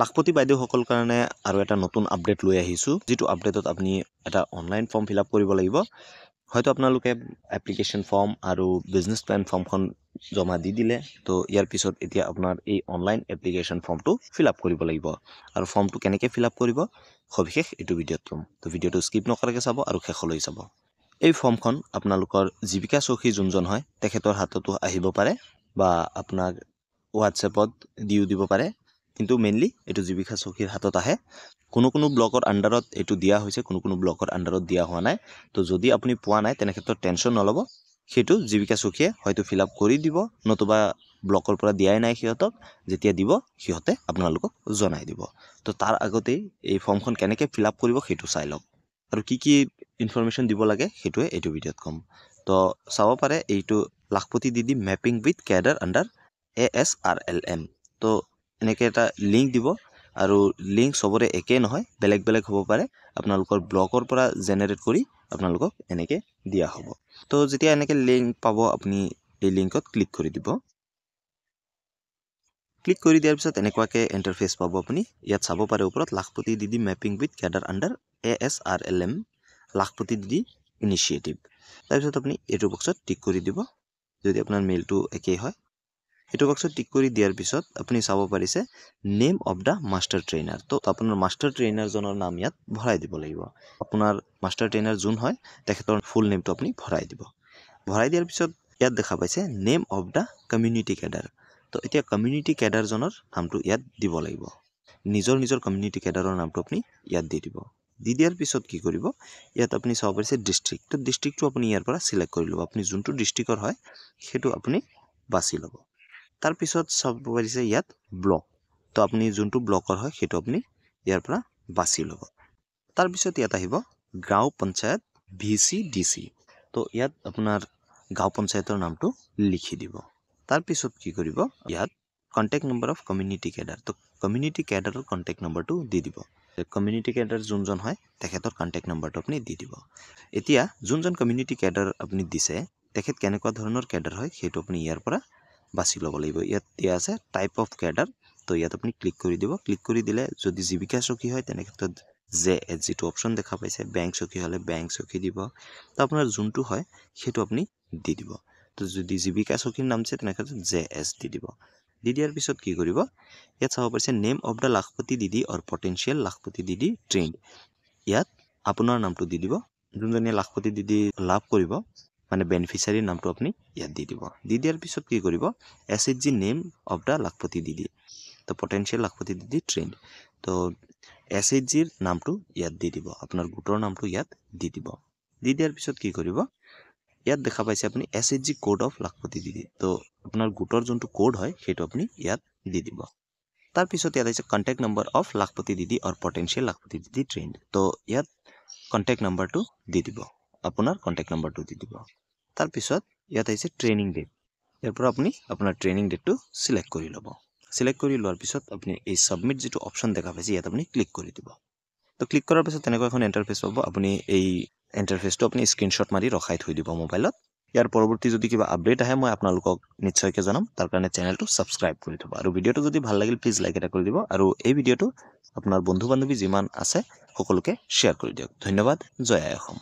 লাখপতি বাইদেউসকল কাৰণে আৰু এটা নতুন আপডেট লৈ আহিছোঁ, যিটো আপডেটত আপুনি এটা অনলাইন ফৰ্ম ফিল আপ কৰিব লাগিব। হয়তো আপোনালোকে এপ্লিকেশ্যন ফৰ্ম আৰু বিজনেছ প্লেন ফৰ্মখন জমা দি দিলে, তো ইয়াৰ পিছত এতিয়া আপোনাৰ এই অনলাইন এপ্লিকেশ্যন ফৰ্মটো ফিল আপ কৰিব লাগিব। আৰু ফৰ্মটো কেনেকৈ ফিল আপ কৰিব সবিশেষ এইটো ভিডিঅ'ত ক'ম। তো ভিডিঅ'টো স্কিপ নকৰাকৈ চাব আৰু শেষলৈ চাব। এই ফৰ্মখন আপোনালোকৰ জীৱিকা সখী যোনজন হয় তেখেতৰ হাততো আহিব পাৰে, বা আপোনাক হোৱাটছএপত দিও দিব পাৰে, কিন্তু মেইনলি এইটো জীৱিকা সখীৰ হাতত আহে। কোনো ব্লকৰ আণ্ডাৰত এইটো দিয়া হৈছে, কোনো ব্লকৰ আণ্ডাৰত দিয়া হোৱা নাই। তো যদি আপুনি পোৱা নাই তেনে ক্ষেত্ৰত টেনশ্যন নল'ব, সেইটো জীৱিকা সখীয়ে হয়তো ফিল আপ কৰি দিব, নতুবা ব্লকৰ পৰা দিয়াই নাই সিহঁতক। যেতিয়া দিব সিহঁতে আপোনালোকক জনাই দিব। তো তাৰ আগতেই এই ফৰ্মখন কেনেকৈ ফিল আপ কৰিব সেইটো চাই লওক, আৰু কি ইনফৰমেশ্যন দিব লাগে সেইটোৱে এইটো ভিডিঅ'ত ক'ম। তো চাব পাৰে এইটো লাখপতি দিদি mapping with cadre under ASRLM। তো এনেকৈ এটা লিংক দিব, আৰু লিংক চবৰে একেই নহয়, বেলেগ বেলেগ হ'ব পাৰে। আপোনালোকৰ ব্লকৰ পৰা জেনেৰেট কৰি আপোনালোকক এনেকৈ দিয়া হ'ব। তো যেতিয়া এনেকৈ লিংক পাব আপুনি এই লিংকত ক্লিক কৰি দিব। ক্লিক কৰি দিয়াৰ পিছত এনেকুৱাকৈ ইণ্টাৰফেচ পাব আপুনি। ইয়াত চাব পাৰে ওপৰত লাখপতি দিদি mapping with cadre under ASRLM লাখপতি দিদি ইনিচিয়েটিভ। তাৰপিছত আপুনি এইটো বক্সত টিক কৰি দিব, যদি আপোনাৰ মেইলটো একেই হয়। এইটো বক্সত টিক কৰি দিয়াৰ পিছত আপুনি চাব পাৰিছে name of the master trainer. তো আপোনাৰ মাষ্টাৰ ট্ৰেইনাৰজনৰ নাম ইয়াত ভৰাই দিব লাগিব। আপোনাৰ মাষ্টাৰ ট্ৰেইনাৰ যোন হয় তেখেতৰ ফুল নেমটো আপুনি ভৰাই দিব। ভৰাই দিয়াৰ পিছত ইয়াত দেখা পাইছে name of the community cadre. তো এতিয়া কমিউনিটি কেডাৰজনৰ নামটো ইয়াত দিব লাগিব। নিজৰ কমিউনিটি কেডাৰৰ নামটো আপুনি ইয়াত দি দিব। দি দিয়াৰ পিছত কি কৰিব, ইয়াত আপুনি চাব পাৰিছে ডিষ্ট্ৰিক্ট। তো ডিষ্ট্ৰিক্টটো আপুনি ইয়াৰ পৰা চিলেক্ট কৰি ল'ব। আপুনি যোনটো ডিষ্ট্ৰিক্টৰ হয় সেইটো আপুনি বাছি ল'ব। তাৰপিছত চাব পাৰিছে ইয়াত ব্লক। তো আপুনি যোনটো ব্লকৰ হয় সেইটো আপুনি ইয়াৰ পৰা বাছি ল'ব। তাৰপিছত ইয়াত আহিব গাঁও পঞ্চায়ত VCDC। তো ইয়াত আপোনাৰ গাঁও পঞ্চায়তৰ নামটো লিখি দিব। তাৰপিছত কি কৰিব, ইয়াত contact number of community cadre. তো কমিউনিটি কেডাৰৰ কণ্টেক্ট নম্বৰটো দি দিব। কমিউনিটি কেডাৰ যোনজন হয় তেখেতৰ কণ্টেক্ট নম্বৰটো আপুনি দি দিব। এতিয়া যোনজন কমিউনিটি কেডাৰ আপুনি দিছে তেখেত কেনেকুৱা ধৰণৰ কেডাৰ হয় সেইটো আপুনি ইয়াৰ পৰা বাছি ল'ব লাগিব। ইয়াত দিয়া আছে টাইপ অফ কেডাৰ। তো ইয়াত আপুনি ক্লিক কৰি দিব। ক্লিক কৰি দিলে যদি জীৱিকা সখী হয় তেনে ক্ষেত্ৰত যিটো অপশ্যন দেখা পাইছে, বেংক সখী হ'লে বেংক সখী দিব। তো আপোনাৰ যোনটো হয় সেইটো আপুনি দি দিব। তো যদি জীৱিকা সখীৰ নাম আছে তেনে ক্ষেত্ৰত JS দি দিব। দি দিয়াৰ পিছত কি কৰিব, ইয়াত চাব পাৰিছে নেম অফ দ্য লাখপতি দিদি অৰ পটেঞ্চিয়েল লাখপতি দিদি ট্ৰেইণ্ড। ইয়াত আপোনাৰ নামটো দি দিব। যোনজনীয়ে লাখপতি দিদি লাভ কৰিব, মানে বেনিফিচিয়াৰীৰ নামটো আপুনি ইয়াত দি দিব। দি দিয়াৰ পিছত কি কৰিব, SHG নেম অফ দ্য লাখপতি দিদি। তো পটেঞ্চিয়েল লাখপতি দিদি ট্ৰেইণ্ড। তো SHGৰ নামটো ইয়াত দি দিব, আপোনাৰ গোটৰ নামটো ইয়াত দি দিব। দি দিয়াৰ পিছত কি কৰিব, ইয়াত দেখা পাইছে আপুনি SHG কোড অফ লাখপতি দিদি। তো আপোনাৰ গোটৰ যোনটো কোড হয় সেইটো আপুনি ইয়াত দি দিব। তাৰপিছত ইয়াত আহিছে কণ্টেক্ট নম্বৰ অফ লাখপতি দিদি অৰ পটেঞ্চিয়েল লাখপতি দিদি ট্ৰেইণ্ড। তো ইয়াত কণ্টেক্ট নম্বৰটো দি দিব, আপোনাৰ কণ্টেক্ট নম্বৰটো দি দিব। তাৰপিছত ইয়াত আহিছে ট্ৰেইনিং ডেট। ইয়াৰ পৰা আপুনি আপোনাৰ ট্ৰেইনিং ডেটটো চিলেক্ট কৰি ল'ব। চিলেক্ট কৰি লোৱাৰ পিছত আপুনি এই ছাবমিট যিটো অপশ্যন দেখা পাইছে ইয়াত আপুনি ক্লিক কৰি দিব। তো ক্লিক কৰাৰ পিছত তেনেকুৱা এখন ইণ্টাৰফেচ পাব। আপুনি এই ইণ্টাৰফেচটো আপুনি স্ক্ৰীনশ্বট মাৰি ৰখাই থৈ দিব মোবাইলত। ইয়াৰ পৰৱৰ্তী যদি কিবা আপডেট আহে মই আপোনালোকক নিশ্চয়কৈ জনাম। তাৰ কাৰণে চেনেলটো ছাবস্ক্ৰাইব কৰি থ'ব, আৰু ভিডিঅ'টো যদি ভাল লাগিল প্লিজ লাইক এটা কৰি দিব, আৰু এই ভিডিঅ'টো আপোনাৰ বন্ধু বান্ধৱী যিমান আছে সকলোকে শ্বেয়াৰ কৰি দিয়ক। ধন্যবাদ। জয় আই অসম।